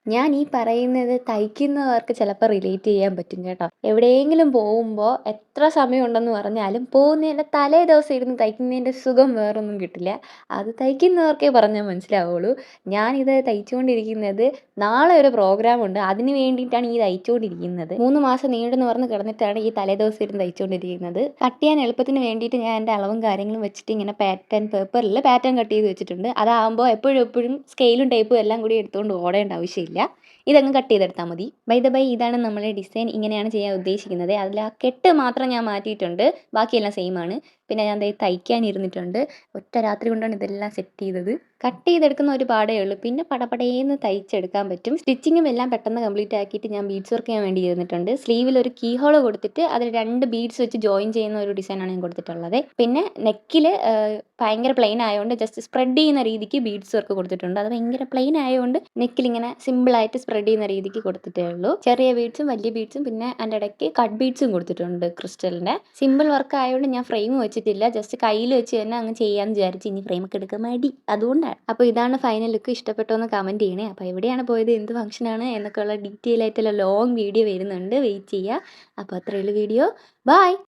ഞാൻ ഈ പറയുന്നത് തയ്ക്കുന്നവർക്ക് ചിലപ്പോൾ റിലേറ്റ് ചെയ്യാൻ പറ്റും കേട്ടോ. എവിടെയെങ്കിലും പോകുമ്പോൾ എത്ര സമയമുണ്ടെന്ന് പറഞ്ഞാലും പോകുന്നതിൻ്റെ തലേ ദിവസം ഇരുന്ന് തയ്ക്കുന്നതിൻ്റെ സുഖം വേറൊന്നും കിട്ടില്ല. അത് തയ്ക്കുന്നവർക്കേ പറഞ്ഞാൽ മനസ്സിലാവുള്ളൂ. ഞാനിത് തയ്ച്ചുകൊണ്ടിരിക്കുന്നത് നാളെ ഒരു പ്രോഗ്രാമുണ്ട്. അതിന് വേണ്ടിയിട്ടാണ് ഈ തയ്ച്ചുകൊണ്ടിരിക്കുന്നത്. 3 മാസം നീണ്ടു നിവർന്ന് കിടന്നിട്ടാണ് ഈ തലേ ദിവസം ഇരുന്ന് തയ്ച്ചുകൊണ്ടിരിക്കുന്നത്. കട്ട് ചെയ്യാൻ എളുപ്പത്തിന് വേണ്ടിയിട്ട് ഞാൻ എൻ്റെ അളവും കാര്യങ്ങളും വെച്ചിട്ട് ഇങ്ങനെ പേപ്പറിൽ പാറ്റേൺ കട്ട് ചെയ്ത് വെച്ചിട്ടുണ്ട്. അതാകുമ്പോൾ എപ്പോഴും സ്കെയിലും ടേപ്പും എല്ലാം കൂടി എടുത്തുകൊണ്ട് ഓടേണ്ട ആവശ്യമില്ല. ഇതങ്ങ് കട്ട് ചെയ്തെടുത്താൽ മതി. ബൈ ദ ബൈ, ഇതാണ് നമ്മുടെ ഡിസൈൻ. ഇങ്ങനെയാണ് ചെയ്യാൻ ഉദ്ദേശിക്കുന്നത്. അതിൽ ആ കെട്ട് മാത്രം ഞാൻ മാറ്റിയിട്ടുണ്ട്, ബാക്കിയെല്ലാം സെയിം ആണ്. പിന്നെ ഞാൻ തയ്ക്കാനിരുന്നിട്ടുണ്ട്. ഒറ്റ രാത്രി കൊണ്ടാണ് ഇതെല്ലാം സെറ്റ് ചെയ്തത്. കട്ട് ചെയ്തെടുക്കുന്ന ഒരു പാടേ ഉള്ളൂ, പിന്നെ പടപടേന്ന് തയ്ച്ചെടുക്കാൻ പറ്റും. സ്റ്റിച്ചിങ്ങും എല്ലാം പെട്ടെന്ന് കംപ്ലീറ്റ് ആക്കിയിട്ട് ഞാൻ ബീഡ്സ് വർക്ക് ചെയ്യാൻ വേണ്ടി ഇരുന്നിട്ടുണ്ട്. സ്ലീവിൽ ഒരു കീ ഹോൾ കൊടുത്തിട്ട് അതിൽ 2 ബീഡ്സ് വെച്ച് ജോയിൻ ചെയ്യുന്ന ഒരു ഡിസൈനാണ് ഞാൻ കൊടുത്തിട്ടുള്ളത്. പിന്നെ നെക്കിൽ ഭയങ്കര പ്ലെയിൻ ആയതുകൊണ്ട് ജസ്റ്റ് സ്പ്രെഡ് ചെയ്യുന്ന രീതിക്ക് ബീഡ്സ് വർക്ക് കൊടുത്തിട്ടുണ്ട്. അത് ഭയങ്കര പ്ലെയിൻ ആയതുകൊണ്ട് നെക്കിൽ ഇങ്ങനെ സിമ്പിളായിട്ട് സ്പ്രെഡ് ചെയ്യുന്ന രീതിക്ക് കൊടുത്തിട്ടേ ഉള്ളൂ. ചെറിയ ബീഡ്സും വലിയ ബീഡ്സും പിന്നെ അതിൻ്റെ ഇടയ്ക്ക് കട്ട് ബീഡ്സും കൊടുത്തിട്ടുണ്ട് ക്രിസ്റ്റലിൻ്റെ. സിമ്പിൾ വർക്ക് ആയതുകൊണ്ട് ഞാൻ ഫ്രെയിം വെച്ചിട്ടില്ല, ജസ്റ്റ് കയ്യിൽ വെച്ച് തന്നെ അങ്ങ് ചെയ്യാമെന്ന് വിചാരിച്ചു. ഇനി ഫ്രെയിമൊക്കെ എടുക്കാൻ മടി, അതുകൊണ്ടാണ്. അപ്പോൾ ഇതാണ് ഫൈനൽ ലുക്ക്. ഇഷ്ടപ്പെട്ടോ എന്ന് കമൻറ്റ് ചെയ്യണേ. അപ്പോൾ എവിടെയാണ് പോയത്, എന്ത് ഫംഗ്ഷനാണ് എന്നൊക്കെയുള്ള ഡീറ്റെയിൽ ആയിട്ടുള്ള ലോങ് വീഡിയോ വരുന്നുണ്ട്, വെയിറ്റ് ചെയ്യുക. അപ്പോൾ അത്രയുള്ള വീഡിയോ. ബൈ.